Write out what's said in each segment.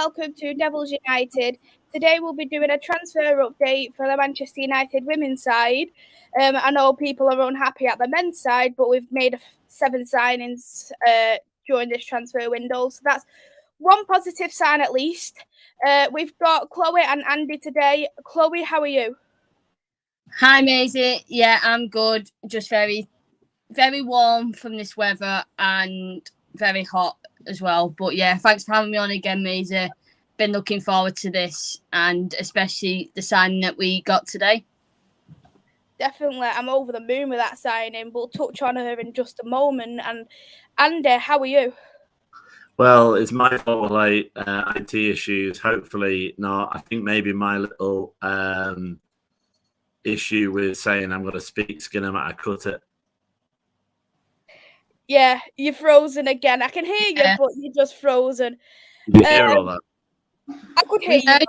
welcome to Devils United. Today we'll be doing a transfer update for the Manchester United women's side. I know people are unhappy at the men's side, but we've made 7 signings during this transfer window, so that's one positive sign at least. We've got Chloe and Andy today. Chloe, how are you? Hi, Maisy. Yeah, I'm good. Just very, very warm from this weather and very hot as well. But yeah, thanks for having me on again, Maisy. Been looking forward to this, and especially the signing that we got today. Definitely, I'm over the moon with that signing. We'll touch on her in just a moment. And Andy, how are you? Well, it's my fault, like IT issues. Hopefully not. I think maybe my little issue with saying I'm going to speak skin him, I cut it. Yeah, you're frozen again. I can hear you, but you're just frozen. Did you hear all that? I could hear you.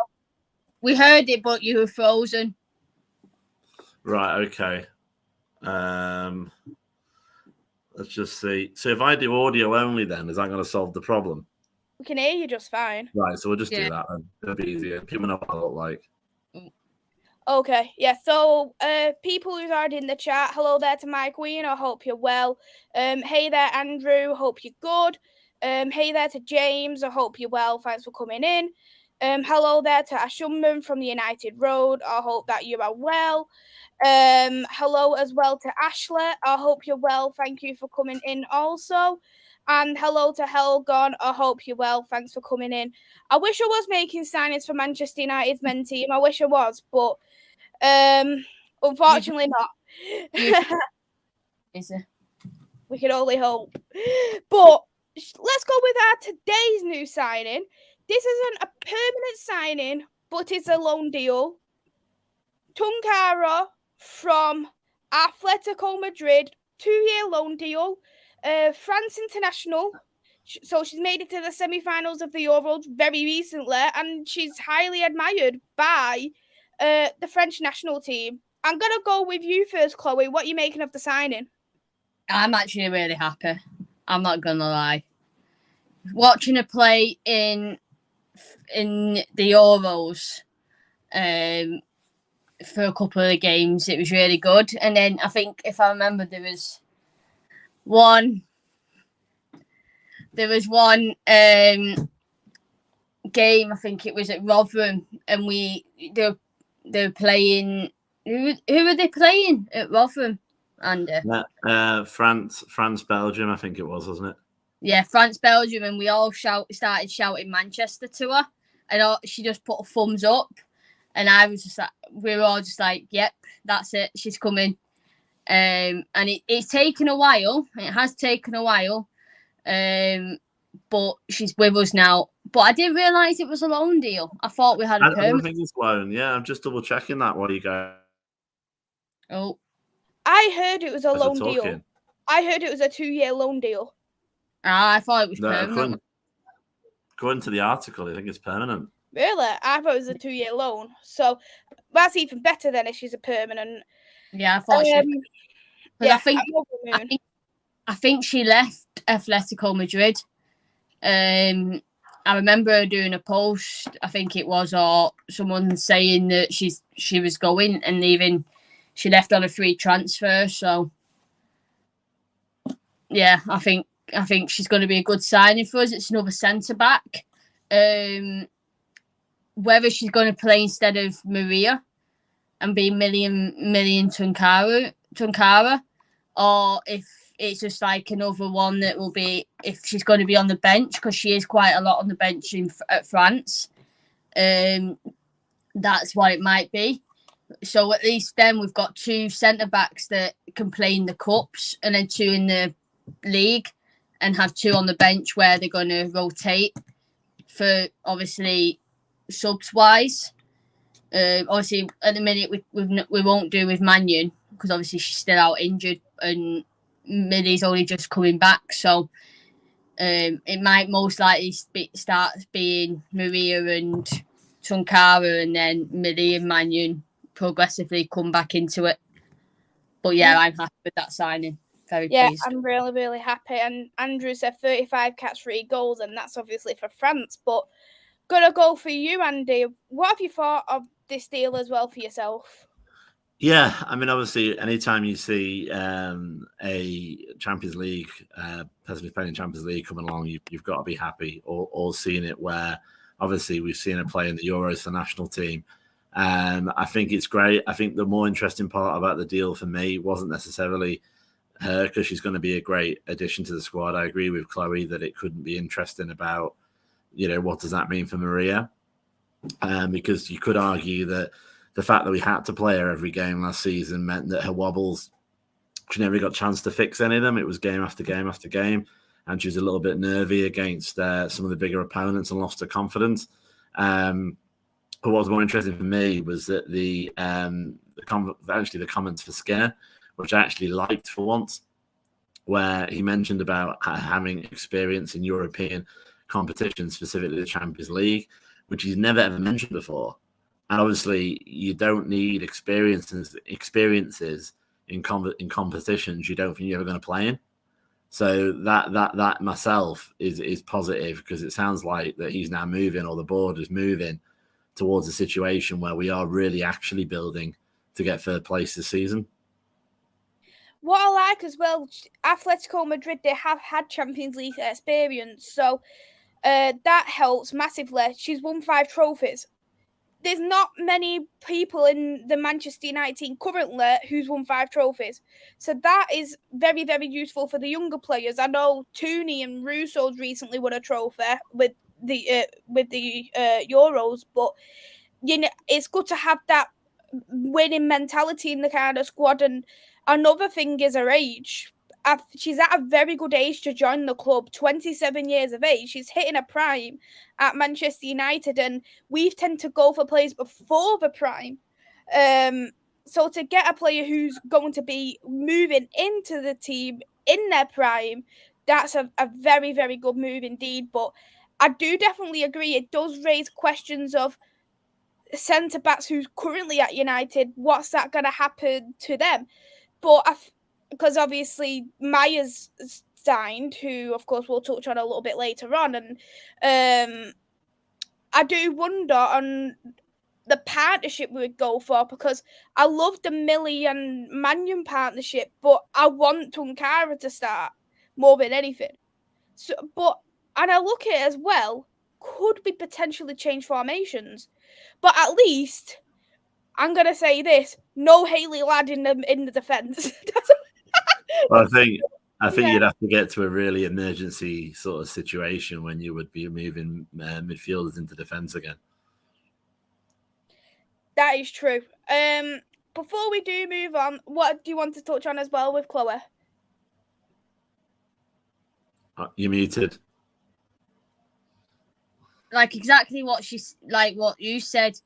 We heard it, but you were frozen. Right, okay. Let's just see. So if I do audio only, then is that going to solve the problem? We can hear you just fine. Right, so we'll just do that then. It'll be easier. People know what I look like. Okay, yeah, so people who's already in the chat, hello there to my queen, I hope you're well. Hey there, Andrew, hope you're good. Hey there to James, I hope you're well, thanks for coming in. Hello there to Ashumman from the United Road, I hope that you are well. Hello as well to Ashley, I hope you're well, thank you for coming in also. And hello to Helgon, I hope you're well, thanks for coming in. I wish I was making signings for Manchester United's men team, I wish I was, but unfortunately not. We can only hope. But let's go with our today's new signing. This isn't a permanent signing, but it's a loan deal. Tunkara from Atletico Madrid, 2-year loan deal. France international. So she's made it to the semi-finals of the Euros very recently, and she's highly admired by the French national team. I'm going to go with you first, Chloe. What are you making of the signing? I'm actually really happy. I'm not going to lie. Watching her play in the Euros for a couple of the games, it was really good. And then I think, if I remember, there was one game, I think it was at Rotherham, and they were playing. Who were they playing at Rotherham? France, Belgium, I think it was, wasn't it? Yeah, France, Belgium, and we all started shouting Manchester to her, and she just put a thumbs up, and I was just like, we were all just like, yep, that's it, she's coming. And it's taken a while. It has taken a while. But she's with us now. But I didn't realise it was a loan deal. I thought we had a permanent. I don't think it's loan. Yeah, I'm just double checking that while you go. Oh. I heard it was a loan deal. I heard it was a 2-year loan deal. I thought it was permanent. According to the article, I think it's permanent. Really? I thought it was a 2-year loan. So that's even better than if she's a permanent. Yeah, I thought she was. Yeah, I think she left Atletico Madrid. I remember her doing a post, I think it was, or someone saying that she was going, and even she left on a free transfer. So yeah, I think she's going to be a good signing for us. It's another centre back. Whether she's going to play instead of Maria and be million Tunkara, or if it's just like another one that will be, if she's going to be on the bench, because she is quite a lot on the bench at France. That's what it might be. So at least then we've got 2 centre backs that can play in the cups, and then 2 in the league, and have 2 on the bench where they're going to rotate for, obviously, subs wise. Obviously at the minute we won't do with Man Utd, because obviously she's still out injured, and Millie's only just coming back, so it might most likely start being Maria and Tunkara, and then Millie and Man Utd progressively come back into it. But yeah, I'm happy with that signing. Very pleased. I'm really, really happy. And Andrew said 35 caps, 3 goals, and that's obviously for France. But Gonna go for you, Andy. What have you thought of this deal as well for yourself? Yeah, I mean, obviously, anytime you see a Champions League person who's playing in Champions League coming along, you've got to be happy. Or seeing it where, obviously, we've seen her play in the Euros for the national team. I think it's great. I think the more interesting part about the deal for me wasn't necessarily her, because she's going to be a great addition to the squad. I agree with Chloe that it couldn't be interesting about, what does that mean for Maria? Because you could argue that the fact that we had to play her every game last season meant that her wobbles, she never got a chance to fix any of them. It was game after game after game, and she was a little bit nervy against some of the bigger opponents and lost her confidence. But what was more interesting for me was that the comments for Skinner, which I actually liked for once, where he mentioned about having experience in European competitions, specifically the Champions League, which he's never ever mentioned before. And obviously, you don't need experiences in competitions you don't think you're ever going to play in. So that myself is positive, because it sounds like that he's now moving, or the board is moving towards a situation where we are really actually building to get third place this season. What I like as well, Atletico Madrid, they have had Champions League experience, so that helps massively. She's won 5 trophies. There's not many people in the Manchester United team currently who's won 5 trophies. So that is very, very useful for the younger players. I know Tooney and Russo's recently won a trophy with the Euros, but it's good to have that winning mentality in the kind of squad. And another thing is her age. She's at a very good age to join the club, 27 years of age. She's hitting a prime at Manchester United, and we tend to go for players before the prime. So to get a player who's going to be moving into the team in their prime, that's a very, very good move indeed. But I do definitely agree, it does raise questions of centre-backs who's currently at United. What's that going to happen to them? But because obviously Maya's signed, who of course we'll touch on a little bit later on, and I do wonder on the partnership we would go for, because I love the Millie and Mannion partnership, but I want Tunkara to start more than anything. So, and I look at it as well, could we potentially change formations? But at least I'm gonna say this: no Hayley Ladd in the defence. Well, I think Yeah. you'd have to get to a really emergency sort of situation when you would be moving midfielders into defence again. That is true. Before we do move on, what do you want to touch on as well with Chloe? You're muted. Like exactly what you said.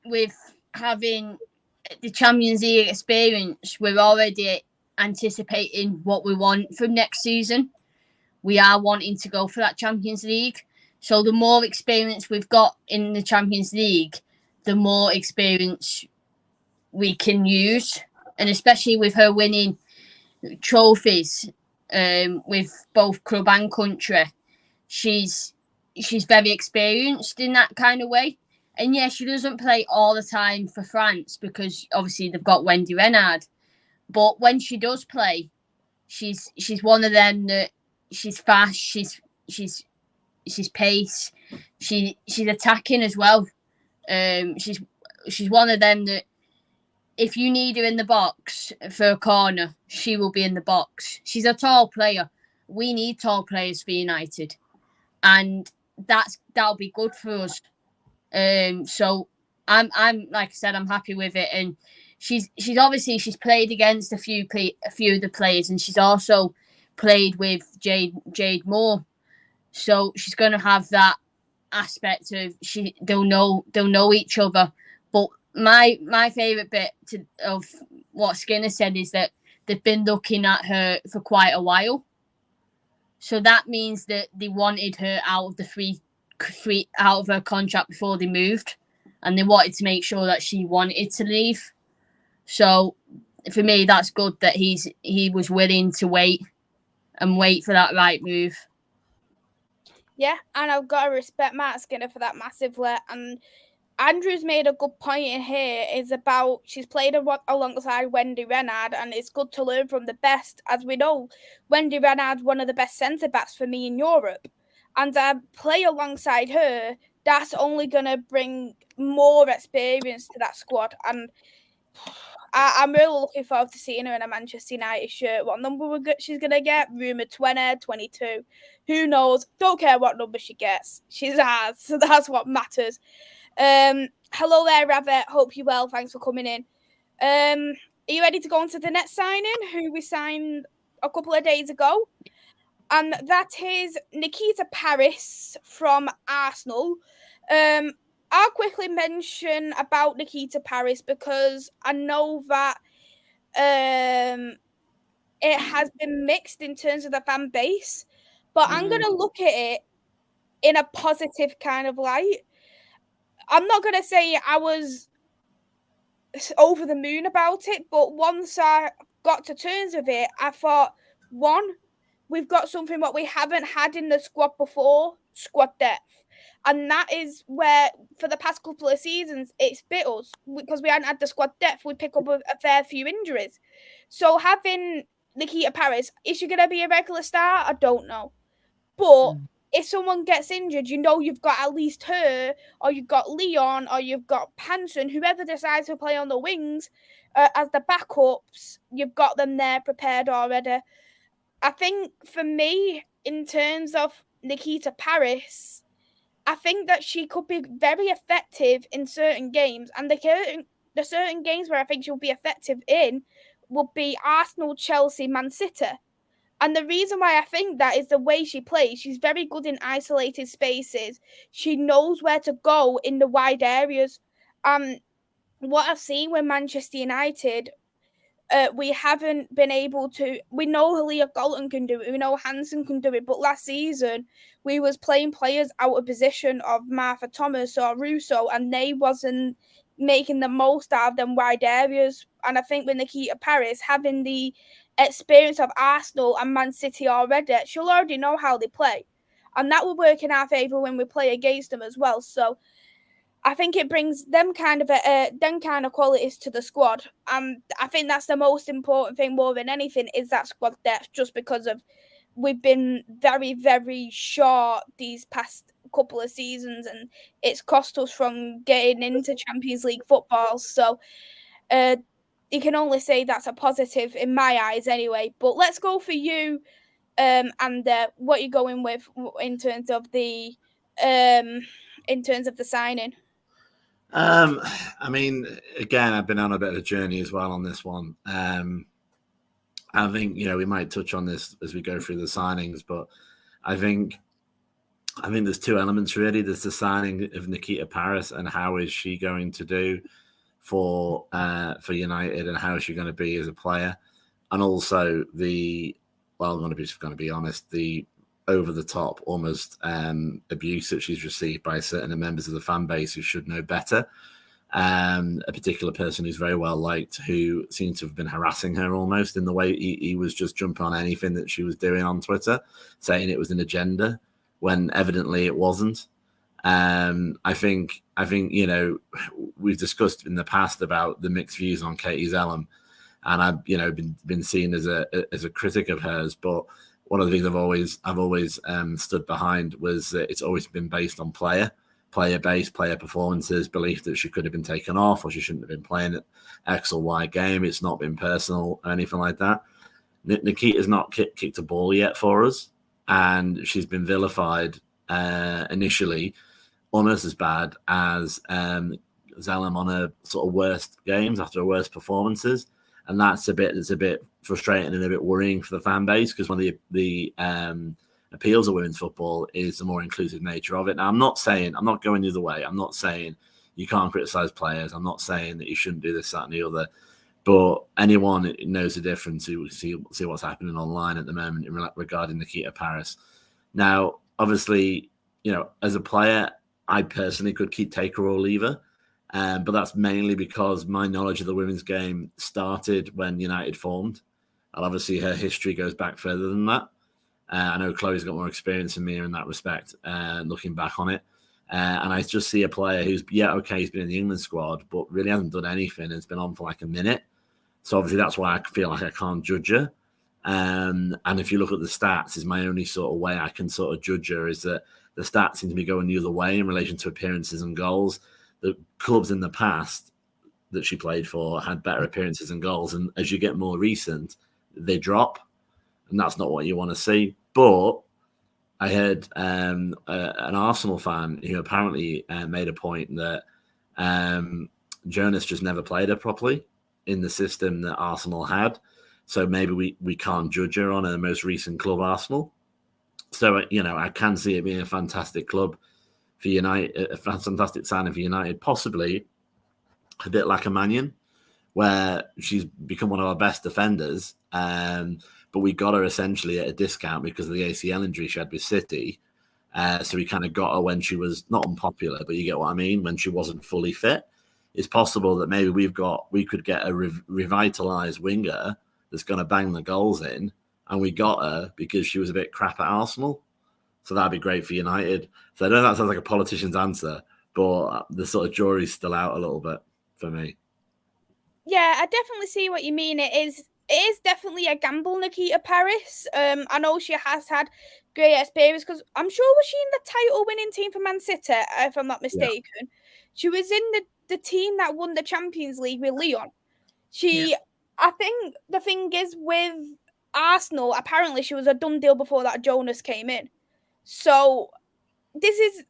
With having the Champions League experience, we're already anticipating what we want from next season. We are wanting to go for that Champions League. So the more experience we've got in the Champions League, the more experience we can use. And especially with her winning trophies with both club and country, she's very experienced in that kind of way. And yeah, she doesn't play all the time for France, because obviously they've got Wendy Renard. But when she does play, she's one of them that she's fast, she's pace, she's attacking as well. She's one of them that if you need her in the box for a corner, she will be in the box. She's a tall player. We need tall players for United, and that'll be good for us. So I'm like I said, I'm happy with it, and she's obviously she's played against a few of the players, and she's also played with Jade Moore, so she's going to have that aspect of they'll know each other. But my favourite bit of what Skinner said is that they've been looking at her for quite a while, so that means that they wanted her out of the free out of her contract before they moved, and they wanted to make sure that she wanted to leave. So for me, that's good that he was willing to wait for that right move. Yeah, and I've got to respect Matt Skinner for that massively. And Andrew's made a good point in here is about she's played alongside Wendy Renard, and it's good to learn from the best. As we know, Wendy Renard's one of the best centre backs for me in Europe, and play alongside her, that's only going to bring more experience to that squad. And I'm really looking forward to seeing her in a Manchester United shirt. What number she's going to get? Rumoured 20, 22. Who knows? Don't care what number she gets. She's ours, so that's what matters. Hello there, Rabbit. Hope you're well. Thanks for coming in. Are you ready to go on to the next signing, who we signed a couple of days ago? And that is Nikita Paris from Arsenal. I'll quickly mention about Nikita Paris because I know that it has been mixed in terms of the fan base, but I'm going to look at it in a positive kind of light. I'm not going to say I was over the moon about it, but once I got to terms with it, I thought, one, we've got something what we haven't had in the squad before, squad depth. And that is where, for the past couple of seasons, it's bit us because we hadn't had the squad depth. We pick up a fair few injuries. So having Nikita Paris, is she going to be a regular star? I don't know. But if someone gets injured, you know you've got at least her, or you've got Leon, or you've got Panson, whoever decides to play on the wings as the backups, you've got them there prepared already. I think for me, in terms of Nikita Paris, I think that she could be very effective in certain games, and the certain games where I think she'll be effective in will be Arsenal, Chelsea, Man City. And the reason why I think that is the way she plays. She's very good in isolated spaces. She knows where to go in the wide areas. What I've seen with Manchester United, we haven't been able to. We know Leah Galton can do it. We know Hansen can do it. But last season, we was playing players out of position of Martha Thomas or Russo, and they wasn't making the most out of them wide areas. And I think with Nikita Paris having the experience of Arsenal and Man City already, she'll already know how they play, and that will work in our favour when we play against them as well. So I think it brings them kind of qualities to the squad. I think that's the most important thing more than anything is that squad depth, just because of we've been very, very short these past couple of seasons, and it's cost us from getting into Champions League football. So you can only say that's a positive in my eyes anyway. But let's go for you, and what you're going with in terms of the signing. I mean, again, I've been on a bit of a journey as well on this one. I think we might touch on this as we go through the signings, but I think there's two elements really. There's the signing of Nikita Paris and how is she going to do for United and how is she going to be as a player, and also I'm going to be honest, the over the top almost abuse that she's received by certain members of the fan base who should know better. A particular person who's very well liked who seemed to have been harassing her almost in the way he was just jumping on anything that she was doing on Twitter, saying it was an agenda when evidently it wasn't. I think we've discussed in the past about the mixed views on Katie Zellum, and I've been seen as a critic of hers, but one of the things I've always stood behind was that it's always been based on player-based, player performances, belief that she could have been taken off or she shouldn't have been playing at X or Y game. It's not been personal or anything like that. Nikita's not kicked a ball yet for us, and she's been vilified initially, almost as bad as Zellum on her sort of worst games after her worst performances. And that's a bit frustrating and a bit worrying for the fan base, because one of the appeals of women's football is the more inclusive nature of it. Now, I'm not going the other way. I'm not saying you can't criticize players. I'm not saying that you shouldn't do this, that, and the other. But anyone who knows the difference who see what's happening online at the moment regarding Nikita Paris. Now, obviously, as a player, I personally could take her or leave her. But that's mainly because my knowledge of the women's game started when United formed. And obviously her history goes back further than that. I know Chloe's got more experience than me in that respect, looking back on it. And I just see a player who's, he's been in the England squad, but really hasn't done anything and has been on for like a minute. So obviously that's why I feel like I can't judge her. And if you look at the stats, is my only sort of way I can sort of judge her, is that the stats seem to be going the other way in relation to appearances and goals. The clubs in the past that she played for had better appearances and goals. And as you get more recent, they drop. And that's not what you want to see. But I heard an Arsenal fan who apparently made a point that Jonas just never played her properly in the system that Arsenal had. So maybe we can't judge her on her most recent club, Arsenal. So, I can see it being a fantastic club for United, a fantastic signing for United, possibly a bit like a Man Utd, where she's become one of our best defenders. But we got her essentially at a discount because of the ACL injury she had with City. So we kind of got her when she was not unpopular, but you get what I mean, when she wasn't fully fit. It's possible that maybe we could get a revitalized winger that's going to bang the goals in, and we got her because she was a bit crap at Arsenal. So that'd be great for United. So I know that sounds like a politician's answer, but the sort of jury's still out a little bit for me. Yeah, I definitely see what you mean. It is definitely a gamble, Nikita Paris. I know she has had great experience because I'm sure, was she in the title-winning team for Man City, if I'm not mistaken? Yeah. She was in the team that won the Champions League with Lyon. I think the thing is with Arsenal, apparently she was a done deal before that Jonas came in. So it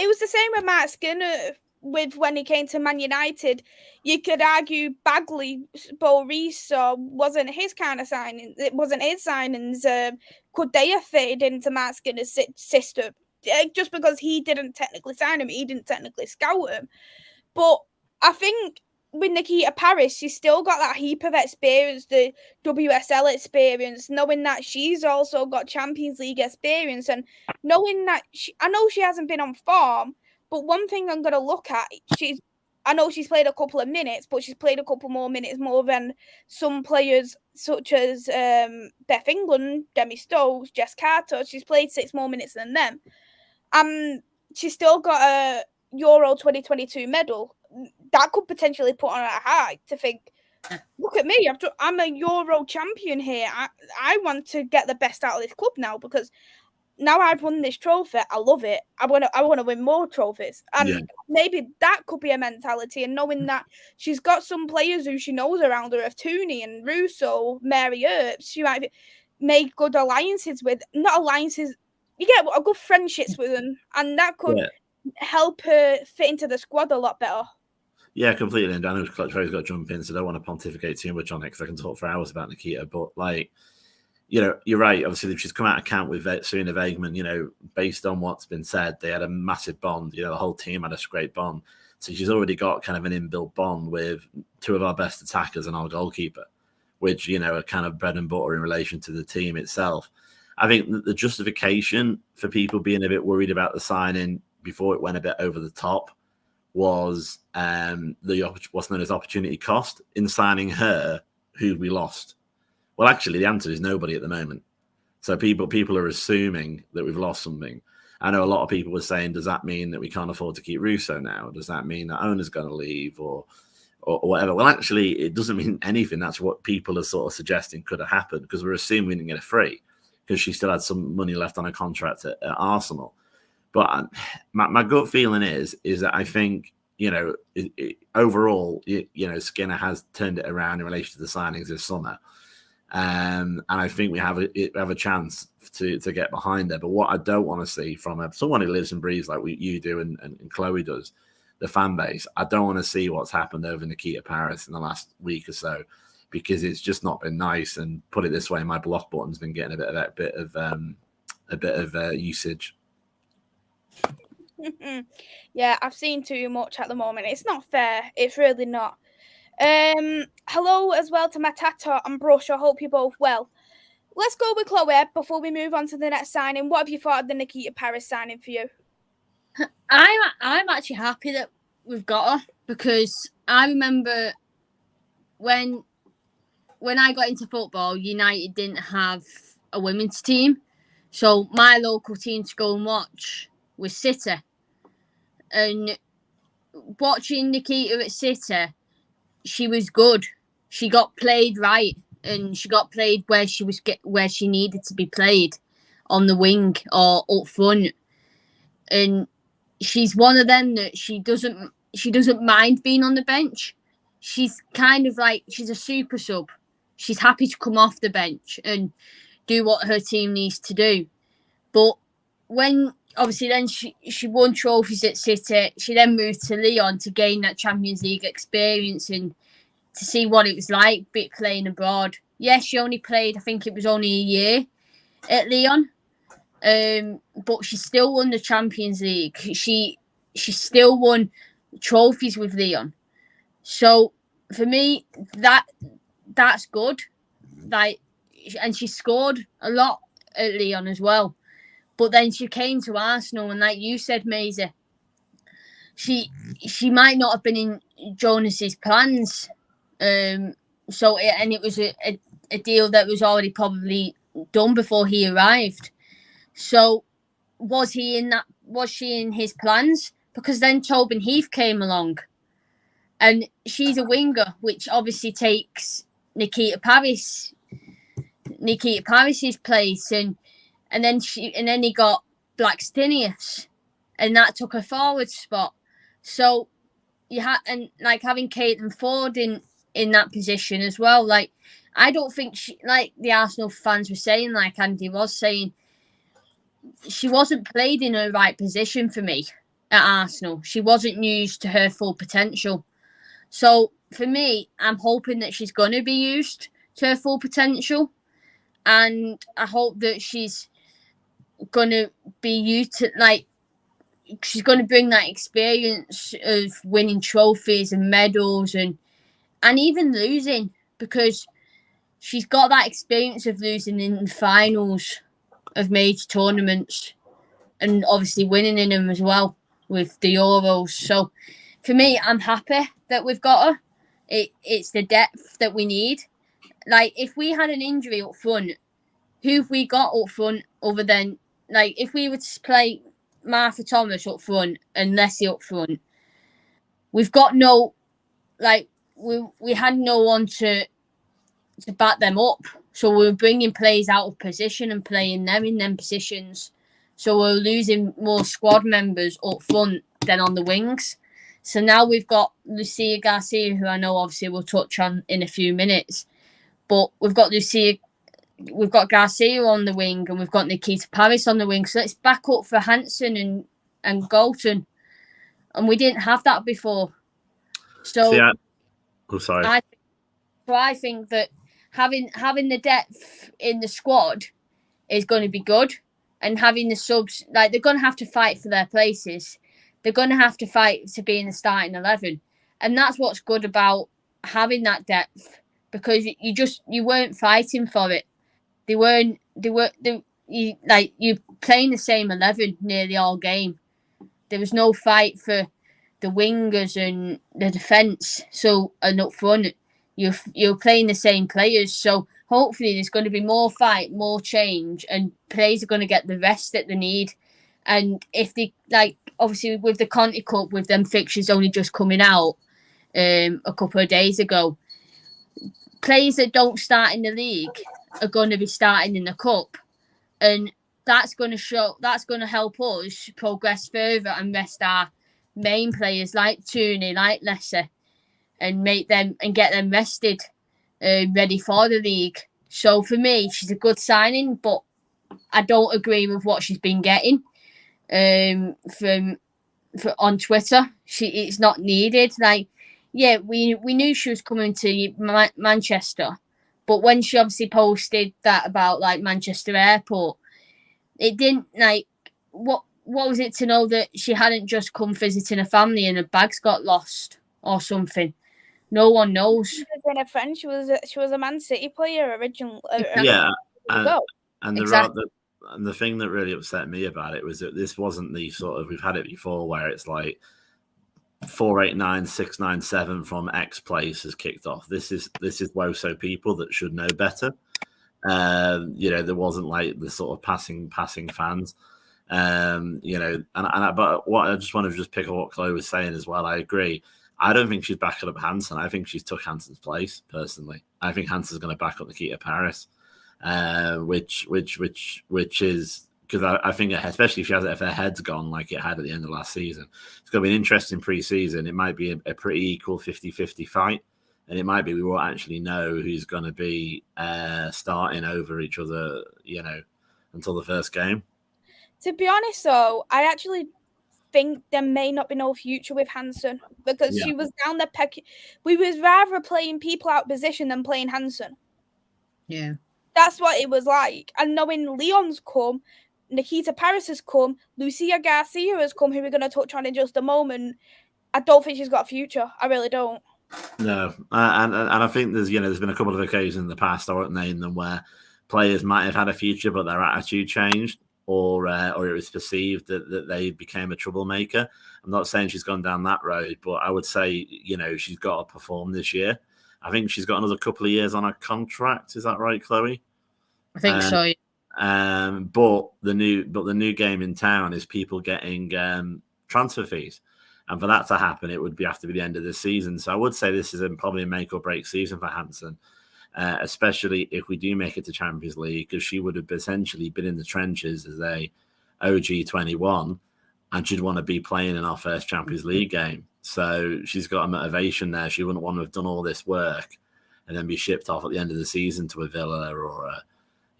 was the same with Mark Skinner with when he came to Man United. You could argue Bagley, Bo Reese wasn't his kind of signing. It wasn't his signings. Could they have fitted into Mark Skinner's system? Just because he didn't technically sign him, he didn't technically scout him. But I think with Nikita Paris, she's still got that heap of experience, the WSL experience, knowing that she's also got Champions League experience, and knowing that I know she hasn't been on form, but one thing I'm going to look at, I know she's played a couple of minutes, but she's played a couple more minutes more than some players such as Beth England, Demi Stokes, Jess Carter. She's played 6 more minutes than them. She's still got a Euro 2022 medal. That could potentially put on a high to think, look at me, I'm a Euro champion here. I want to get the best out of this club now, because now I've won this trophy. I love it. I want to win more trophies. And maybe that could be a mentality. And knowing that she's got some players who she knows around her, of Tooney and Russo, Mary Earps, she might make good alliances with, not alliances, you get a good friendships with them. And that could help her fit into the squad a lot better. Yeah, completely. And I know Chloe's got to jump in, so I don't want to pontificate too much on it because I can talk for hours about Nikita. But, you're right. Obviously, she's come out of camp with Serena Weigman. Based on what's been said, they had a massive bond. The whole team had a great bond. So she's already got kind of an inbuilt bond with 2 of our best attackers and our goalkeeper, which, are kind of bread and butter in relation to the team itself. I think the justification for people being a bit worried about the signing before it went a bit over the top was what's known as opportunity cost in signing her, who we lost. Well, actually, the answer is nobody at the moment. So people are assuming that we've lost something. I know a lot of people were saying, does that mean that we can't afford to keep Russo now? Does that mean that owner's going to leave or whatever? Well, actually, it doesn't mean anything. That's what people are sort of suggesting could have happened, because we're assuming we didn't get it free because she still had some money left on her contract at Arsenal. But my gut feeling is that I think, overall, Skinner has turned it around in relation to the signings this summer. And I think we have a chance to get behind her. But what I don't want to see from someone who lives and breathes like you do and Chloe does, the fan base, I don't want to see what's happened over Nikita Paris in the last week or so, because it's just not been nice. And put it this way, my block button's been getting a bit of usage. Yeah, I've seen too much at the moment. It's not fair. It's really not. Hello as well to Matata and Brush. I hope you're both well. Let's go with Chloe before we move on to the next signing. What have you thought of the Nikita Paris signing for you? I'm actually happy that we've got her, because I remember when I got into football, United didn't have a women's team. So my local team to go and watch was City. And watching Nikita at City, she was good. She got played right, and she got played where she needed to be played, on the wing or up front. And she's one of them that she doesn't mind being on the bench. She's kind of like, she's a super sub. She's happy to come off the bench and do what her team needs to do. But when obviously then she won trophies at City, she then moved to Lyon to gain that Champions League experience and to see what it was like playing abroad. Yes, she only played, I think it was only a year at Lyon, but she still won the Champions League. She still won trophies with Lyon. So for me, that's good. Like, and she scored a lot at Lyon as well. But then she came to Arsenal, and like you said, Maisy, she might not have been in Jonas's plans. It was a deal that was already probably done before he arrived. So was she in his plans? Because then Tobin Heath came along, and she's a winger, which obviously takes Nikita Paris's place, and then he got Blackstenius, and that took a forward spot. So you had, and like having Caitlin Ford in that position as well. Like, I don't think like the Arsenal fans were saying, like Andy was saying, she wasn't played in her right position for me at Arsenal. She wasn't used to her full potential. So for me, I'm hoping that she's going to be used to her full potential, and I hope that she's going to be used to, like, she's going to bring that experience of winning trophies and medals and even losing, because she's got that experience of losing in the finals of major tournaments and obviously winning in them as well with the Euros. So for me, I'm happy that we've got her. It's the depth that we need. Like, if we had an injury up front, who have we got up front other than, like, if we were to play Martha Thomas up front and Leslie up front, we've got no, like, we had no one to back them up. So we're bringing players out of position and playing them in them positions. So we're losing more squad members up front than on the wings. So now we've got Lucia Garcia, who I know obviously we'll touch on in a few minutes. But we've got Garcia on the wing, and we've got Nikita Paris on the wing. So let's back up for Hansen and Galton. And we didn't have that before. So I think that having the depth in the squad is going to be good, and having the subs, like, they're going to have to fight for their places. They're going to have to fight to be in the starting 11, and that's what's good about having that depth, because you weren't fighting for it. You're playing the same 11 nearly all game. There was no fight for the wingers and the defence. So, and up front, you're playing the same players. So hopefully there's going to be more fight, more change, and players are going to get the rest that they need. And if they, like, obviously with the Conti Cup, with them fixtures only just coming out a couple of days ago, players that don't start in the league are going to be starting in the cup, and that's going to help us progress further and rest our main players like Tooney, like Lesser, and get them rested, ready for the league. So for me, she's a good signing, but I don't agree with what she's been getting on Twitter. It's not needed. Like, yeah, we knew she was coming to Manchester, but when she obviously posted that about, like, Manchester Airport, it didn't, like, what was it to know that she hadn't just come visiting a family and her bags got lost or something? No one knows. She was in a friend. She was a Man City player originally. Yeah, and exactly. the thing that really upset me about it was that this wasn't the sort of, we've had it before where it's like 489 697 from X place has kicked off. This is WOSO people that should know better. There wasn't like the sort of passing fans. But what I just want to pick up what Chloe was saying as well. I agree. I don't think she's backing up Hansen. I think she's took Hansen's place personally. I think Hansen's going to back up Nikita Paris, which is because I think, especially if her head's gone like it had at the end of last season, it's going to be an interesting pre-season. It might be a pretty equal 50-50 fight, and it might be we won't actually know who's going to be starting over each other, until the first game. To be honest, though, I actually think there may not be no future with Hansen because she was down the we was rather playing people out of position than playing Hansen. Yeah. That's what it was like. And knowing Leon's come, Nikita Paris has come, Lucia Garcia has come, who we're going to touch on in just a moment, I don't think she's got a future. I really don't. No. And I think there's been a couple of occasions in the past, I won't name them, where players might have had a future, but their attitude changed. Or it was perceived that they became a troublemaker. I'm not saying she's gone down that road, but I would say, she's got to perform this year. I think she's got another couple of years on her contract. Is that right, Chloe? I think so. But the new game in town is people getting transfer fees. And for that to happen, it would have to be the end of the season. So I would say this is probably a make or break season for Hansen. Especially if we do make it to Champions League, because she would have essentially been in the trenches as a OG 21, and she'd want to be playing in our first Champions League game. So she's got a motivation there. She wouldn't want to have done all this work and then be shipped off at the end of the season to a Villa or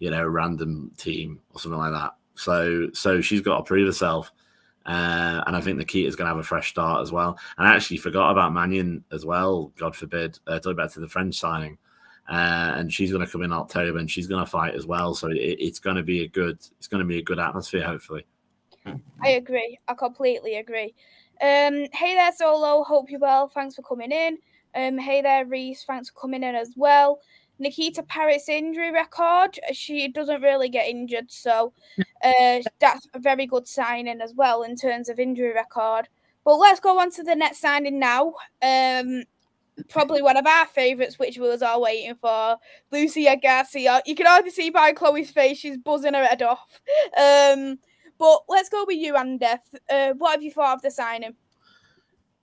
a random team or something like that. So she's got to prove herself. And I think Nikita's going to have a fresh start as well. And I actually forgot about Man Utd as well, God forbid, talking back to the French signing. And she's going to come in October and she's going to fight as well. So it's going to be a good atmosphere, hopefully. I agree. I completely agree. Hey there, Solo. Hope you're well. Thanks for coming in. Hey there, Reese. Thanks for coming in as well. Nikita Paris injury record. She doesn't really get injured, so that's a very good signing as well in terms of injury record. But let's go on to the next signing now. Probably one of our favourites, which we was all waiting for, Lucia Garcia. You can already see by Chloe's face, she's buzzing her head off. But let's go with you, Andy. What have you thought of the signing?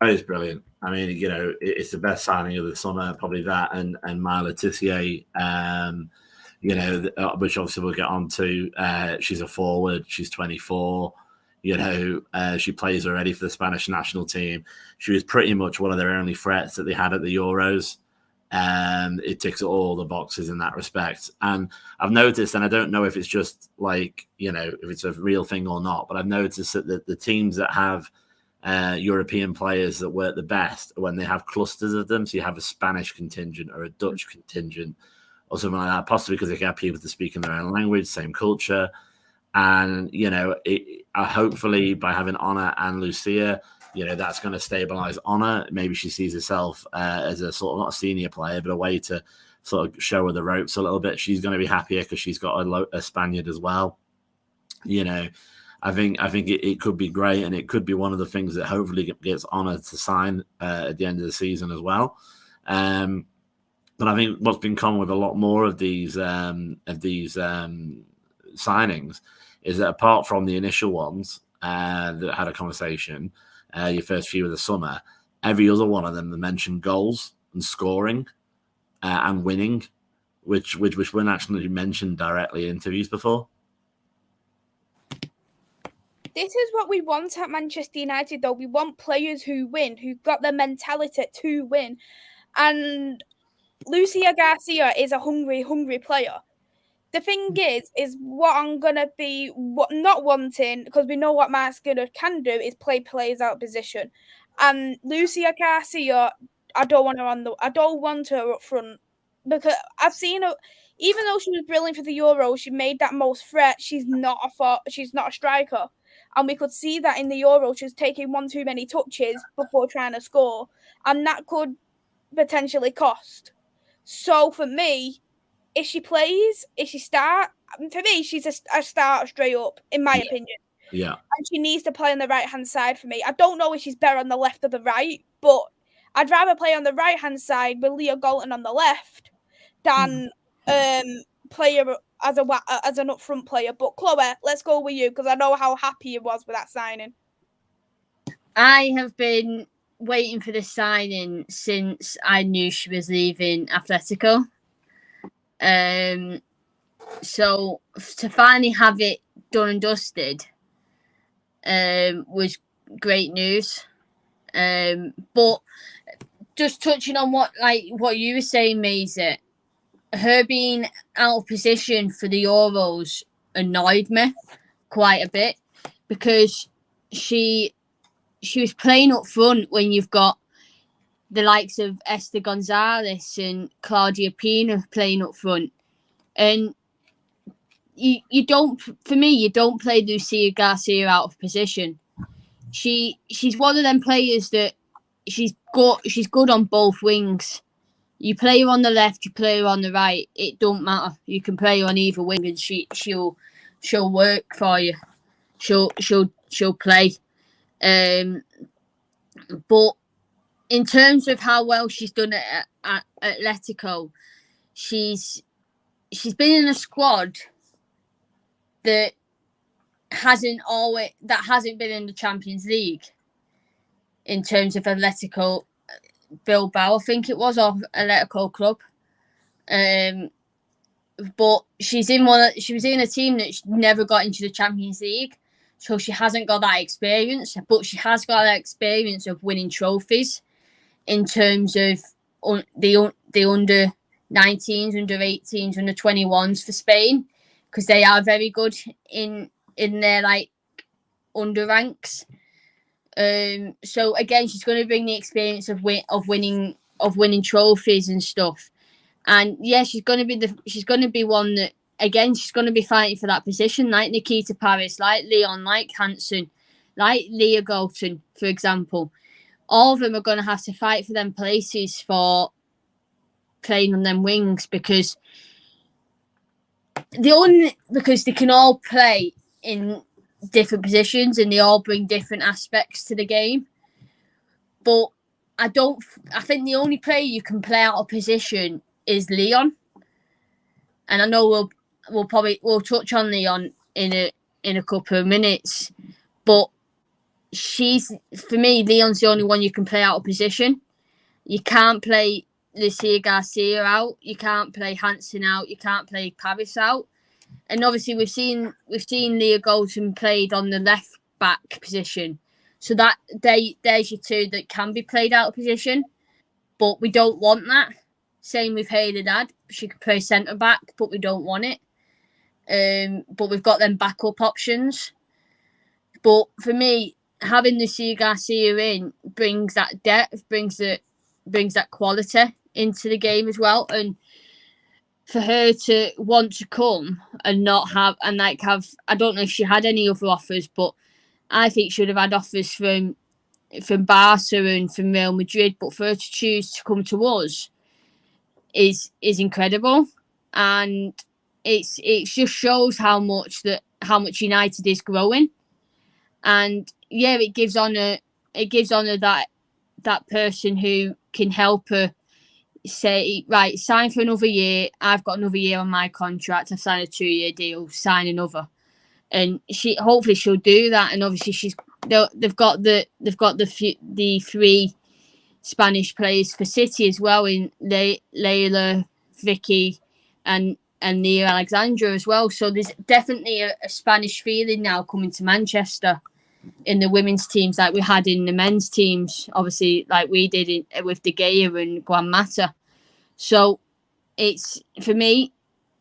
Oh, it's brilliant. I mean, it's the best signing of the summer, probably that and Maisy Tissier, which obviously we'll get on to. She's a forward. She's 24. She plays already for the Spanish national team. She was pretty much one of their only threats that they had at the Euros. It ticks all the boxes in that respect. And I've noticed, and I don't know if it's just like, if it's a real thing or not, but I've noticed that the teams that have European players that work the best when they have clusters of them. So you have a Spanish contingent or a Dutch contingent or something like that, possibly because they can have people to speak in their own language, same culture. And, hopefully by having Honor and Lucia, that's going to stabilize Honor. Maybe she sees herself as a sort of not a senior player, but a way to sort of show her the ropes a little bit. She's going to be happier because she's got a Spaniard as well. I think it could be great, and it could be one of the things that hopefully gets Honor to sign at the end of the season as well. But I think what's been common with a lot more of these signings is that apart from the initial ones that had a conversation, your first few of the summer, every other one of them mentioned goals and scoring and winning, which weren't actually mentioned directly in interviews before. This is what we want at Manchester United, though. We want players who win, who got the mentality to win. And Lucia Garcia is a hungry player. The thing is what I'm going to be not wanting, because we know what Maisy can do, is play players out of position. And Lucia Garcia, I don't want her up front, because I've seen her, even though she was brilliant for the Euro, she made that most threat. She's not a striker. And we could see that in the Euro. She was taking one too many touches before trying to score. And that could potentially cost. So for me, if she plays, if she starts, for me, she's a starter straight up, in my opinion. Yeah. And she needs to play on the right-hand side for me. I don't know if she's better on the left or the right, but I'd rather play on the right-hand side with Leah Galton on the left than player as an upfront player. But Chloe, let's go with you because I know how happy you was with that signing. I have been waiting for this signing since I knew she was leaving Atletico. So to finally have it done and dusted was great news. But just touching on what you were saying, Maisy, her being out of position for the Euros annoyed me quite a bit because she was playing up front when you've got the likes of Esther Gonzalez and Claudia Pina playing up front. And you don't play Lucia Garcia out of position. She's one of them players that she's good on both wings. You play her on the left, you play her on the right. It don't matter. You can play her on either wing, and she'll work for you. She'll play. But in terms of how well she's done at Atletico, she's been in a squad that hasn't been in the Champions League in terms of Atletico Bilbao, I think it was, or Atletico Club. But she was in a team that never got into the Champions League, so she hasn't got that experience. But she has got that experience of winning trophies in terms of the under 19s, under 18s, under 21s for Spain, because they are very good in their under ranks. So again, she's going to bring the experience of winning trophies and stuff. And yeah, she's going to be one that, again, she's going to be fighting for that position, like Nikita Paris, like Leon, like Hansen, like Leah Golton, for example. All of them are going to have to fight for them places for playing on them wings because they can all play in different positions and they all bring different aspects to the game. But I think the only player you can play out of position is Leon. And I know we'll touch on Leon in a couple of minutes. But for me, Leon's the only one you can play out of position. You can't play Lucia Garcia out. You can't play Hansen out. You can't play Paris out. And obviously we've seen Leah Golden played on the left back position. So that there's your two that can be played out of position. But we don't want that. Same with Hayley Dad. She can play centre back, but we don't want it. But we've got them backup options. But for me, having Lucia Garcia in brings that depth, brings that quality into the game as well. And for her to want to come and not have, I don't know if she had any other offers, but I think she would have had offers from Barca and from Real Madrid. But for her to choose to come to us is incredible, and it just shows how much United is growing. And yeah, it gives honour that person who can help her say, right, sign for another year. I've got another year on my contract. I've signed a 2-year deal. Sign another, and hopefully she'll do that. And obviously they've got the 3 Spanish players for City as well in Leila, Vicky, and Nia Alexandra as well. So there's definitely a Spanish feeling now coming to Manchester in the women's teams, like we had in the men's teams, obviously, like we did with De Gea and Juan Mata. So it's, for me,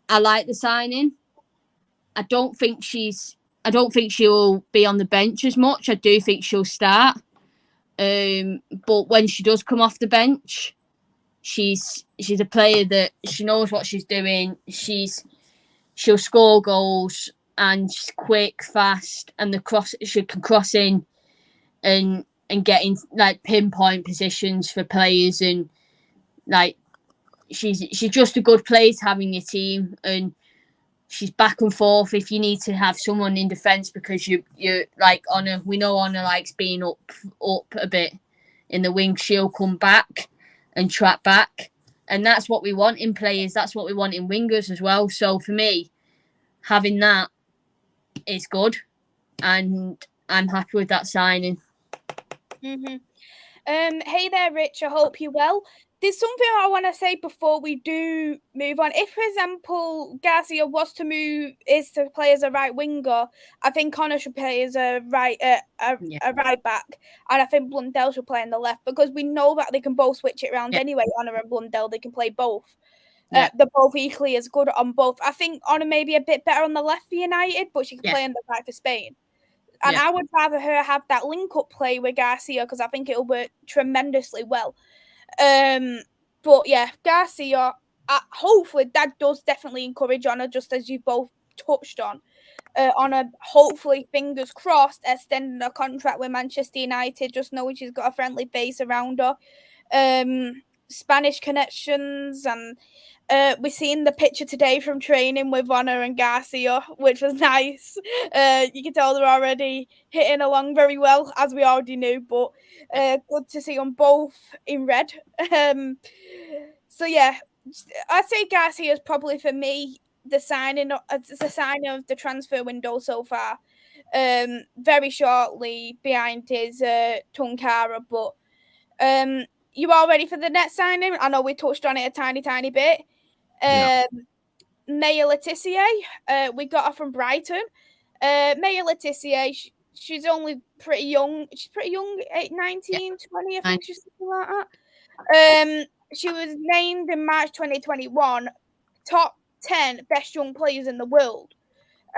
I like the signing. I don't think she'll be on the bench as much. I do think she'll start. But when she does come off the bench, she's a player that she knows what she's doing. She'll score goals. And she's quick, fast, and she can cross in and get in pinpoint positions for players, and she's just a good player to have in your team, and she's back and forth if you need to have someone in defence because you're we know Honor likes being up a bit in the wing. She'll come back and track back And that's what we want in players. That's what we want in wingers as well. So for me, having that is good. And I'm happy with that signing. Mm-hmm. Hey there, Rich. I hope you're well. There's something I want to say before we do move on. If, for example, Garcia was to play as a right winger, I think Connor should play as a right back, and I think Blundell should play on the left, because we know that they can both switch it around anyway. Honor and Blundell, they can play both. They're both equally as good on both. I think Honor may be a bit better on the left for United, but she can play on the right for Spain. And I would rather her have that link-up play with Garcia, because I think it'll work tremendously well. But yeah, Garcia, hopefully that does definitely encourage Honor, just as you both touched on. Honor, hopefully, fingers crossed, extending a contract with Manchester United, just knowing she's got a friendly face around her. Spanish connections, and we've seen the picture today from training with Honor and Garcia, which was nice. You can tell they're already hitting along very well, as we already knew, but good to see them both in red. So yeah, I'd say Garcia is probably, for me, the signing of the transfer window so far. Very shortly behind is Tunkara, but you all ready for the next signing? I know we touched on it a tiny bit. Maisy Letizia, we got her from Brighton. Maisy Letizia, she's only pretty young. She's pretty young, 19, 20, I think she's something like that. She was named in March 2021 top 10 best young players in the world.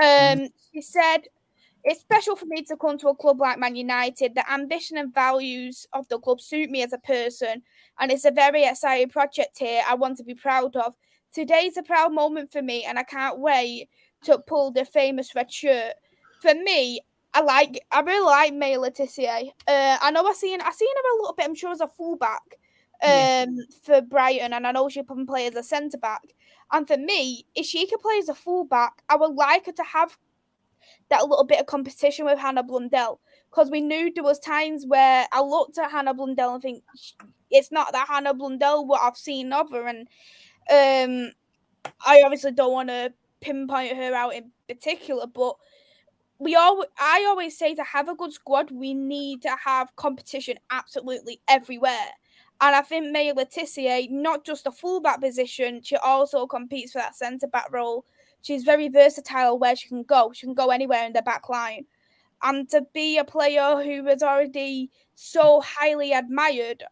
She said, "It's special for me to come to a club like Man United. The ambition and values of the club suit me as a person, and it's a very exciting project here I want to be proud of. Today's a proud moment for me, and I can't wait to pull the famous red shirt." For me, I really like Maisy Letizia. I know I seen her a little bit. I'm sure as a fullback for Brighton, and I know she can play as a centre back. And for me, if she can play as a fullback, I would like her to have that little bit of competition with Hannah Blundell, because we knew there was times where I looked at Hannah Blundell and think it's not that Hannah Blundell what I've seen of her, and I obviously don't want to pinpoint her out in particular, but I always say, to have a good squad, we need to have competition absolutely everywhere. And I think Maisy Letizia, not just a fullback position, she also competes for that centre back role. She's very versatile where she can go. She can go anywhere in the back line. And to be a player who was already so highly admired,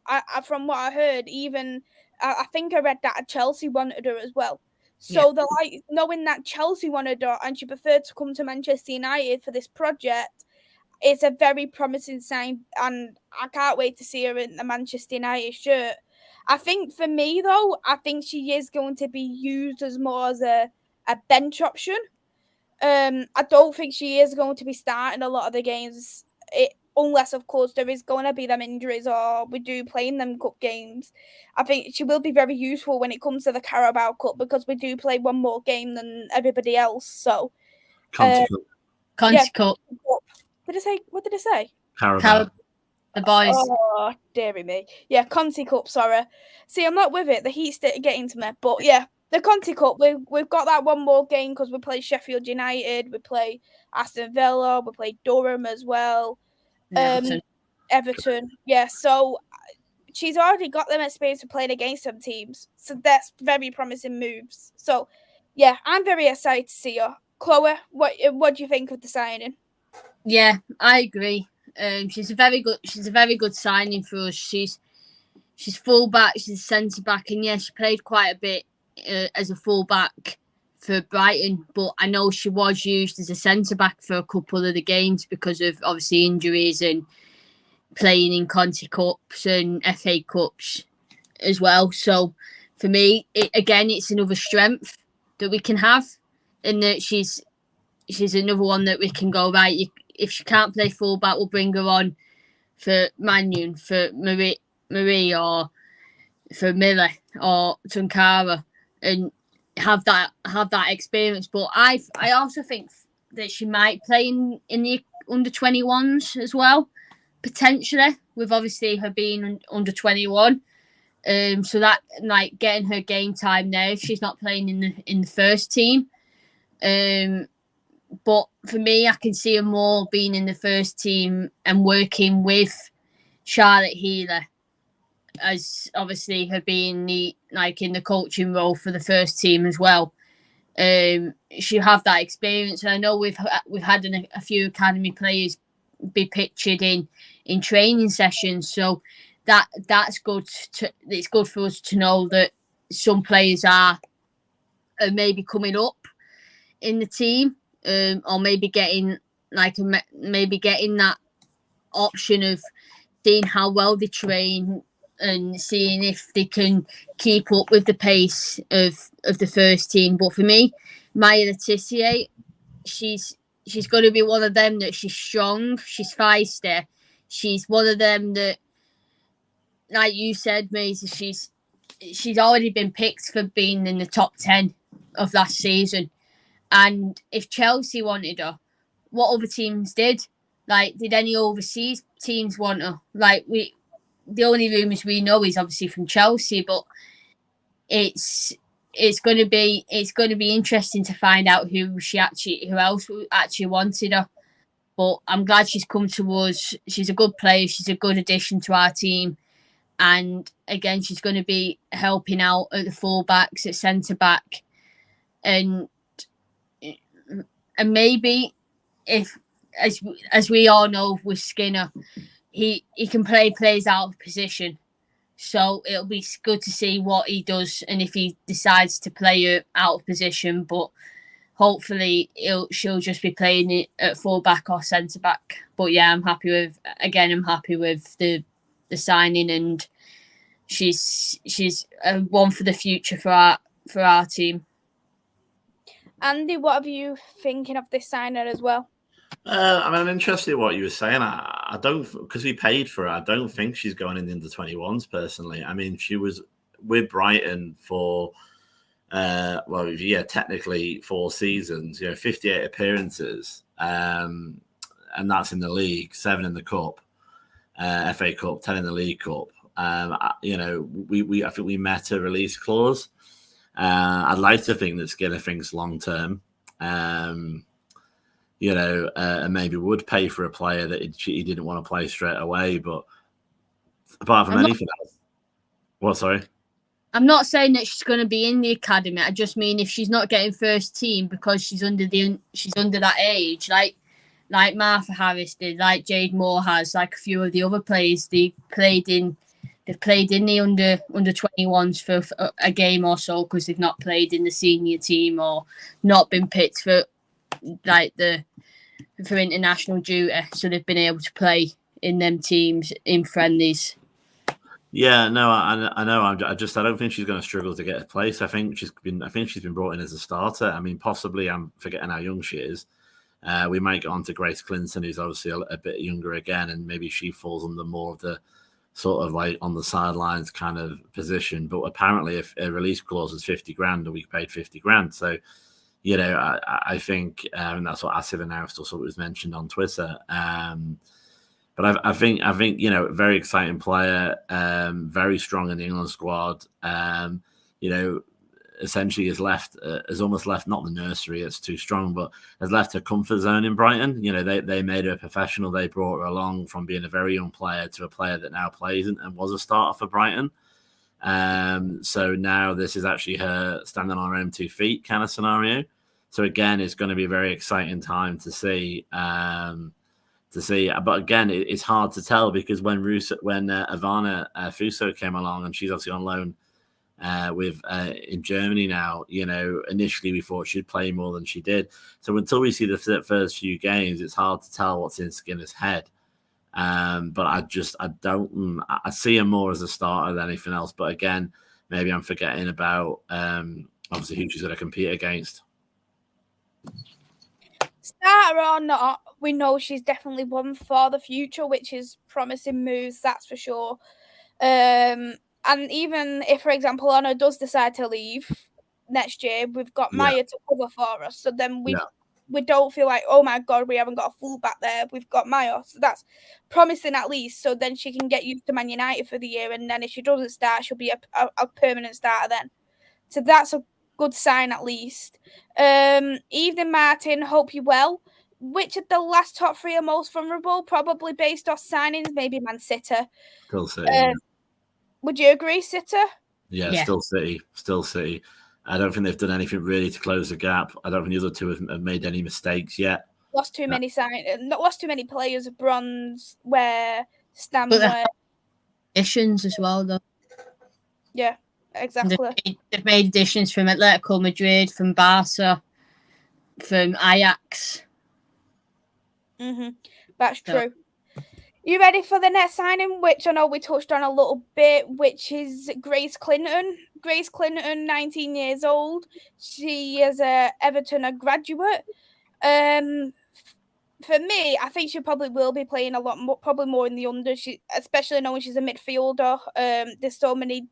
from what I heard, even I think I read that Chelsea wanted her as well. So knowing that Chelsea wanted her and she preferred to come to Manchester United for this project, it's a very promising sign, and I can't wait to see her in the Manchester United shirt. I think for me, though, I think she is going to be used as more as a bench option. I don't think she is going to be starting a lot of the games, unless, of course, there is going to be them injuries or we do play in them cup games. I think she will be very useful when it comes to the Carabao Cup, because we do play one more game than everybody else. So, Conti Cup. What did I say? Carabao. The boys. Oh, dearie me. Yeah, Conti Cup, sorry. See, I'm not with it. The heat's getting to me. But yeah, the Conti Cup, we've got that one more game because we play Sheffield United, we play Aston Villa, we play Durham as well. Everton. Yeah, so she's already got them experience of playing against some teams. So that's very promising moves. So yeah, I'm very excited to see her. Chloe, what do you think of the signing? Yeah, I agree. She's a very good signing for us. She's full back, she's centre back, and she played quite a bit as a full back for Brighton. But I know she was used as a centre back for a couple of the games because of obviously injuries and playing in Conti Cups and FA Cups as well. So for me, it's another strength that we can have, and that she's another one that we can go, right, if she can't play fullback, we'll bring her on for Man Utd, for Marie or for Miller or Tunkara, and have that experience. But I also think that she might play in the under 21s as well, potentially, with obviously her being under 21. So that like getting her game time there if she's not playing in the first team. But for me, I can see her more being in the first team and working with Charlotte Healer, as obviously her being in the coaching role for the first team as well. She'll have that experience, and I know we've had a few academy players be pictured in training sessions, so that's good. It's good for us to know that some players are maybe coming up in the team, or maybe getting that option of seeing how well they train and seeing if they can keep up with the pace of the first team. But for me, Maisy Letizia, she's going to be one of them that she's strong, she's feisty, she's one of them that, like you said, Maisy, she's already been picked for being in the top 10 of last season. And if Chelsea wanted her, what other teams did? Like, did any overseas teams want her? Like, the only rumours we know is obviously from Chelsea, but it's going to be interesting to find out who else actually wanted her. But I'm glad she's come to us. She's a good player. She's a good addition to our team. And again, she's going to be helping out at the fullbacks, at centre back, and maybe if, as we all know with Skinner, he can plays out of position. So it'll be good to see what he does and if he decides to play her out of position. But hopefully she'll just be playing it at fullback or centre back. But yeah, I'm happy with the signing, and she's one for the future for our team. Andy, what are you thinking of this signing as well? I'm interested in what you were saying. I don't, because we paid for her, I don't think she's going in the under-21s personally. I mean, she was with Brighton for, technically 4 seasons, 58 appearances. And that's in the league, 7 in the cup, FA Cup, 10 in the League Cup. I think we met a release clause. I'd like to think that Skinner thinks long term, and maybe would pay for a player that he didn't want to play straight away. But apart from anything else, what? Sorry, I'm not saying that she's going to be in the academy. I just mean if she's not getting first team because she's under that age, like Martha Harris did, like Jade Moore has, like a few of the other players. They've played in the under 21s for a game or so because they've not played in the senior team or not been picked for for international duty, so they've been able to play in them teams in friendlies. Yeah, no, I know. I don't think she's going to struggle to get a place. I think she's been brought in as a starter. I mean, possibly I'm forgetting how young she is. We might get on to Grace Clinton, who's obviously a bit younger again, and maybe she falls under more of the sort of like on the sidelines kind of position. But apparently, if a release clause is 50 grand, and we paid 50 grand, so I think, and that's what Asiv announced, or sort of was mentioned on Twitter. But I think very exciting player, very strong in the England squad. Essentially has almost left, not the nursery, it's too strong, but has left her comfort zone in Brighton. They made her a professional. They brought her along from being a very young player to a player that now plays and was a starter for Brighton. So now this is actually her standing on her own 2 feet kind of scenario. So again, it's going to be a very exciting time to see. But again, it's hard to tell because when Ivana Fuso came along, and she's obviously on loan in Germany now, initially we thought she'd play more than she did. So until we see the first few games, it's hard to tell what's in Skinner's head. But I see her more as a starter than anything else. But again, maybe I'm forgetting about obviously who she's going to compete against. Starter or not, we know she's definitely one for the future, which is promising moves, that's for sure. And even if, for example, Honor does decide to leave next year, we've got Maya to cover for us. So then we don't feel like, oh my God, we haven't got a fullback there. We've got Maya. So that's promising at least. So then she can get used to Man United for the year. And then if she doesn't start, she'll be a permanent starter then. So that's a good sign at least. Evening, Martin. Hope you well. Which of the last top three are most vulnerable? Probably based off signings, maybe Man City. Still City. Would you agree, City? Yeah, still City. Still City. I don't think they've done anything really to close the gap. I don't think the other two have made any mistakes yet. Lost too many lost too many players of bronze where Stam were. Additions as well, though. Yeah, exactly. They've made additions from Atletico Madrid, from Barca, from Ajax. That's true. You ready for the next signing, which I know we touched on a little bit, which is Grace Clinton. Grace Clinton, 19 years old. She is a Everton graduate. For me, I think she probably will be playing a lot more, probably more in the under. Especially knowing she's a midfielder. There's so many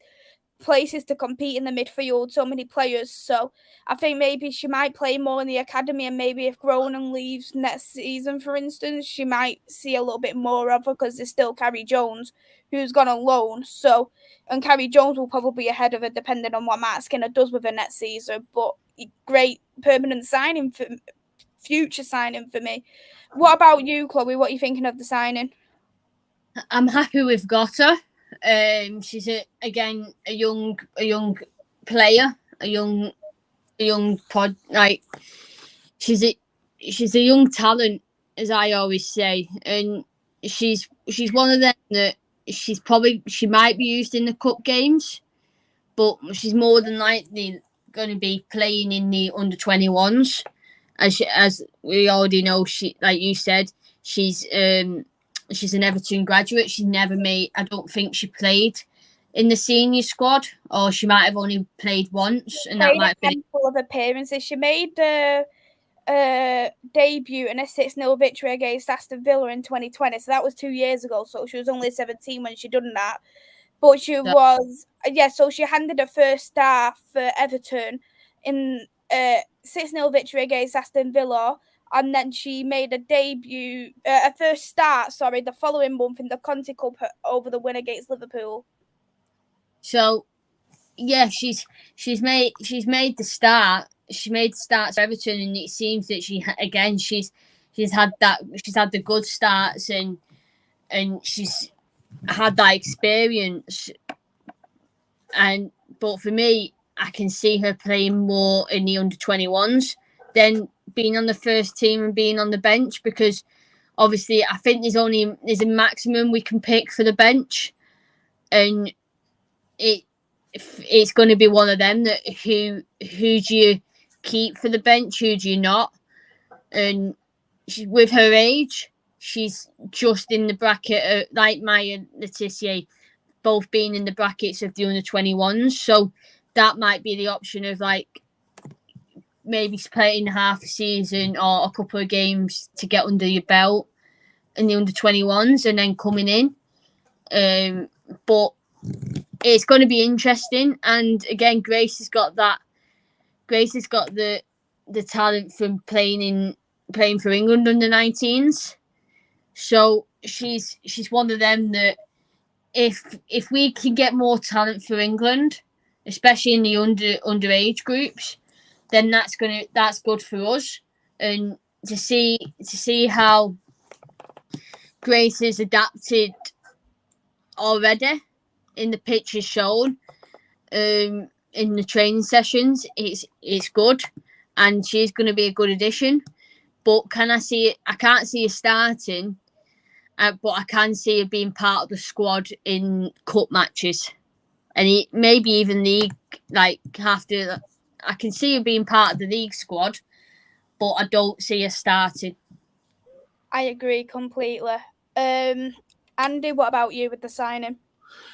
places to compete in the midfield, so many players. So I think maybe she might play more in the academy, and maybe if Groningen leaves next season, for instance, she might see a little bit more of her because there's still Carrie Jones who's gone on loan. So, and Carrie Jones will probably be ahead of her depending on what Matt Skinner does with her next season. But great permanent signing for future signing for me. What about you, Chloe? What are you thinking of the signing? I'm happy we've got her. She's a young player, a young pod. Like she's a young talent, as I always say, and she's one of them that she might be used in the cup games, but she's more than likely going to be playing in the under-21s, as we already know. She, like you said, she's an Everton graduate. She's never made. I don't think she played in the senior squad, or she might have only played once, and that might have been full of appearances. She made the debut in a 6-0 victory against Aston Villa in 2020. So that was 2 years ago. So she was only 17 when she done that. But she was so she handed her first start for Everton in 6-0 victory against Aston Villa. And then she made a debut, a first start, the following month in the Conti Cup over the win against Liverpool. So, yeah, she's made the start. She made the start for Everton, and it seems that she's had the good starts, and she's had that experience. But for me, I can see her playing more in the under-21s than being on the first team and being on the bench, because obviously I think there's a maximum we can pick for the bench, and it's going to be one of them that who do you keep for the bench, who do you not. And with her age, she's just in the bracket like Maya Letitia, both being in the brackets of the under-21s, so that might be the option of like maybe playing half a season or a couple of games to get under your belt in the under-21s and then coming in. But it's going to be interesting. And again, Grace has got the talent from playing for England under-19s. So she's one of them that if we can get more talent for England, especially in the underage groups, then that's good for us. And to see how Grace has adapted already in the pictures shown, in the training sessions, it's good, and she's going to be a good addition. But can I see it? I can't see her starting, but I can see her being part of the squad in cup matches, and maybe even league. Like after, I can see her being part of the league squad, but I don't see her starting. I agree completely. Andy, what about you with the signing?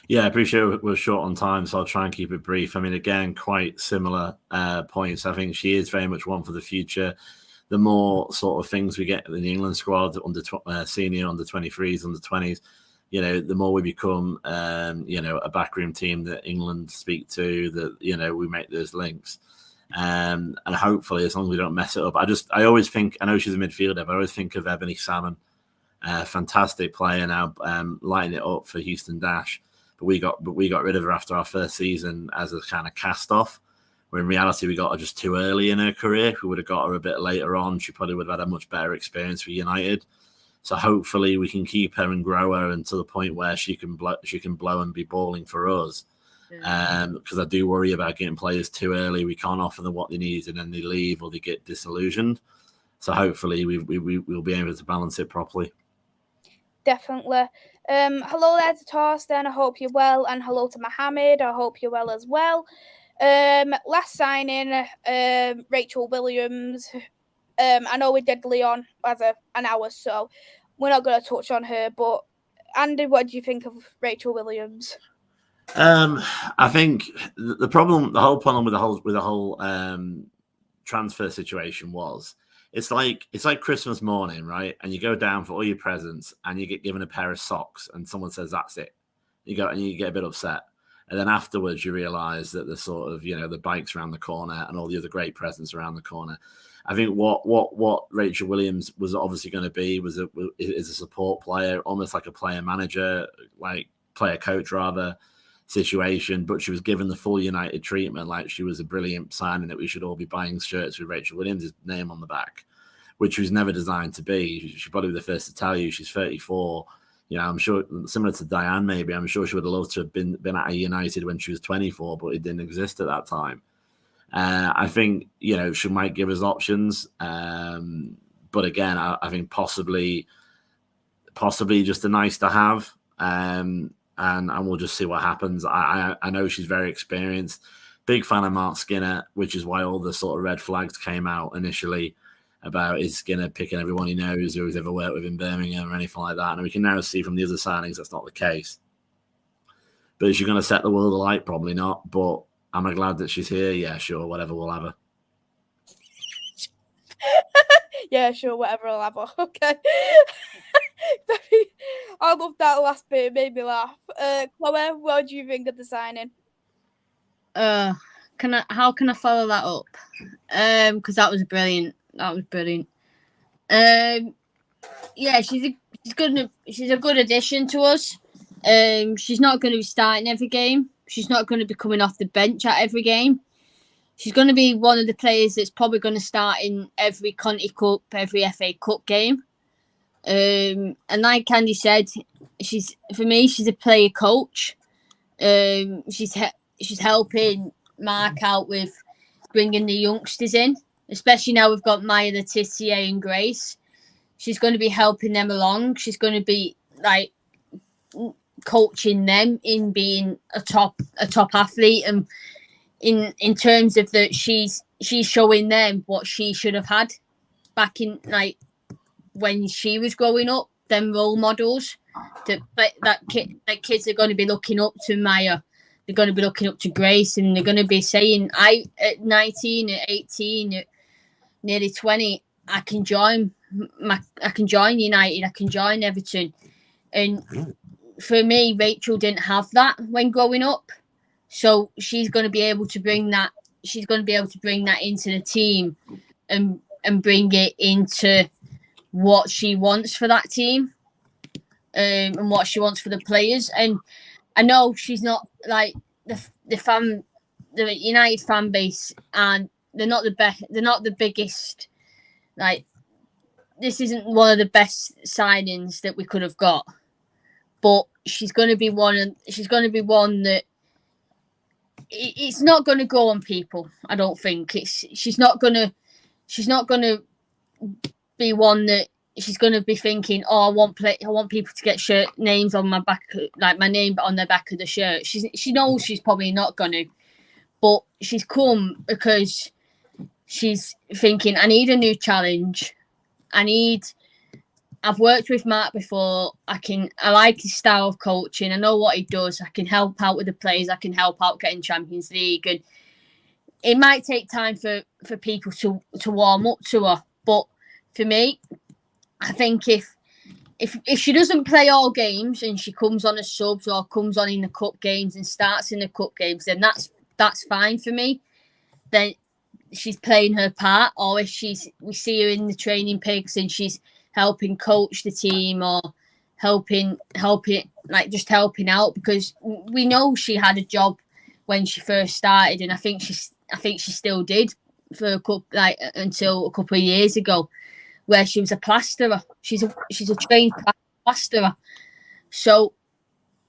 Yeah, I appreciate we're short on time, so I'll try and keep it brief. I mean, again, quite similar points. I think she is very much one for the future. The more sort of things we get in the England squad, senior, under 23s, under 20s, the more we become, a backroom team that England speak to, that, we make those links. And hopefully, as long as we don't mess it up, I always think, I know she's a midfielder, but I always think of Ebony Salmon, fantastic player now, lighting it up for Houston Dash. But we got rid of her after our first season as a kind of cast off. Where in reality, we got her just too early in her career. If we would have got her a bit later on, she probably would have had a much better experience for United. So hopefully we can keep her and grow her until the point where she can blow and be balling for us. Because I do worry about getting players too early. We can't offer them what they need, and then they leave or they get disillusioned. So hopefully we'll be able to balance it properly. Definitely. Hello there to Torsten. I hope you're well, and hello to Mohammed. I hope you're well as well. Last signing, Rachel Williams. I know we did Leon as an hour, so we're not going to touch on her. But Andy, what do you think of Rachel Williams? I think the whole problem with the whole transfer situation was it's like Christmas morning, right? And you go down for all your presents, and you get given a pair of socks, and someone says that's it. You get a bit upset. And then afterwards, you realise that the sort of, the bike's around the corner and all the other great presents around the corner. I think what Rachel Williams was obviously going to be is a support player, almost like a player manager, like player coach rather situation. But she was given the full United treatment, like she was a brilliant signing that we should all be buying shirts with Rachel Williams' name on the back, which was never designed to be. She'd probably be the first to tell you she's 34. I'm sure, similar to Diane, maybe, I'm sure she would have loved to have been at a United when she was 24, but it didn't exist at that time. I think, she might give us options. But again, I think possibly just a nice to have. And we'll just see what happens. I know she's very experienced. Big fan of Mark Skinner, which is why all the sort of red flags came out initially about is Skinner picking everyone he knows who's ever worked with in Birmingham or anything like that. And we can now see from the other signings that's not the case. But is she going to set the world alight? Probably not. But am I glad that she's here? Yeah, sure. Whatever, we'll have her. Yeah, sure. Whatever, I'll have her. Okay. I love that last bit. It made me laugh. Chloe, what do you think of the signing? How can I follow that up? Because that was brilliant. Yeah, she's a good addition to us. She's not going to be starting every game. She's not going to be coming off the bench at every game. She's going to be one of the players that's probably going to start in every Conti Cup, every FA Cup game. And like Candy said, she's a player coach. She's helping Mark out with bringing the youngsters in. Especially now we've got Maya, Letitia and Grace. She's going to be helping them along. She's going to be like coaching them in being a top athlete, and in terms of that she's showing them what she should have had back in like when she was growing up. Them role models that kids are going to be looking up to Maya. They're going to be looking up to Grace, and they're going to be saying, at 19, at 18, at nearly 20, I can join United, I can join Everton. And for me, Rachel didn't have that when growing up. So she's going to be able to bring that. She's going to be able to bring that into the team and bring it into what she wants for that team, and what she wants for the players. And I know she's not like the United fan base, and they're not the best. They're not the biggest. Like, this isn't one of the best signings that we could have got, but she's going to be one. She's going to be one that it's not going to go on people. I don't think she's not going to be one that she's going to be thinking, oh, I want people to get names on my back, like my name on the back of the shirt. She knows she's probably not going to, but she's come because she's thinking, I need a new challenge. I've worked with Mark before. I like his style of coaching. I know what he does. I can help out with the players. I can help out getting Champions League. And it might take time for people to warm up to her. But for me, I think if she doesn't play all games and she comes on as subs or comes on in the cup games and starts in the cup games, then that's fine for me. Then she's playing her part, or if we see her in the training pigs and she's helping coach the team or helping just helping out, because we know she had a job when she first started, and I think she still did for a couple, until a couple of years ago, where she was a plasterer. She's a trained plasterer. So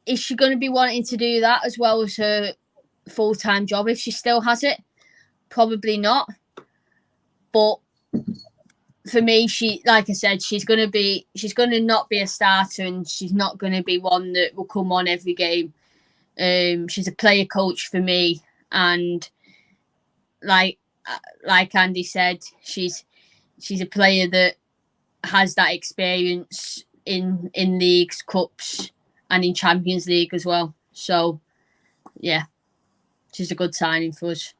is she going to be wanting to do that as well as her full-time job if she still has it? Probably not. But for me, like I said, she's going to not be a starter, and she's not going to be one that will come on every game. She's a player coach for me, and like Andy said, she's a player that has that experience in leagues, cups, and in Champions League as well. So yeah, she's a good signing for us.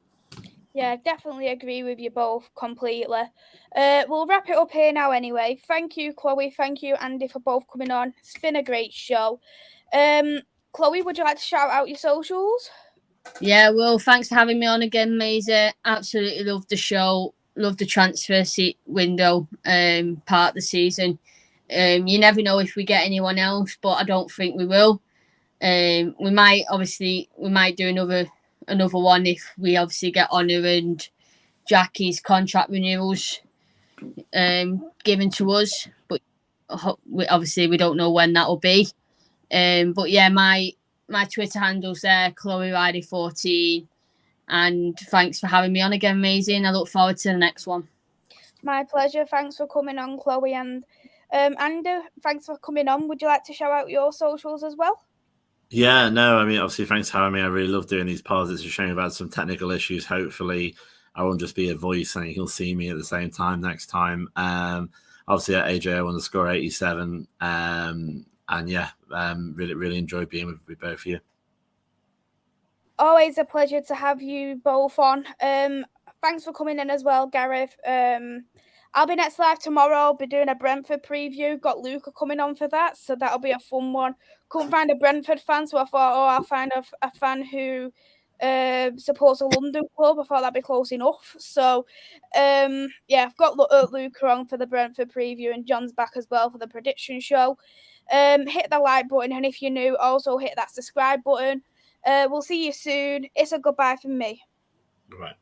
Yeah, I definitely agree with you both completely. We'll wrap it up here now anyway. Thank you, Chloe. Thank you, Andy, for both coming on. It's been a great show. Chloe, would you like to shout out your socials? Yeah, well, thanks for having me on again, Maisy. Absolutely loved the show. Love the transfer window part of the season. You never know if we get anyone else, but I don't think we will. We might do another one if we obviously get Honor and Jackie's contract renewals given to us, but we don't know when that will be. But yeah, my Twitter handle's there, Chloe Riley 14, and thanks for having me on again, Maisy, and I look forward to the next one. My pleasure. Thanks for coming on, Chloe, and Andy, thanks for coming on. Would you like to shout out your socials as well? Yeah, no, I mean, obviously, thanks for having me. I really love doing these pods. It's a shame about some technical issues. Hopefully, I won't just be a voice and you'll see me at the same time next time. Obviously, at AJO_87. And yeah, really enjoyed being with both of you. Always a pleasure to have you both on. Thanks for coming in as well, Gareth. I'll be next live tomorrow. I'll be doing a Brentford preview. Got Luca coming on for that, so that'll be a fun one. Couldn't find a Brentford fan, so I thought, I'll find a fan who supports a London club. I thought that'd be close enough. So, yeah, I've got Luca on for the Brentford preview, and John's back as well for the prediction show. Hit the like button, and if you're new, also hit that subscribe button. We'll see you soon. It's a goodbye from me. Right.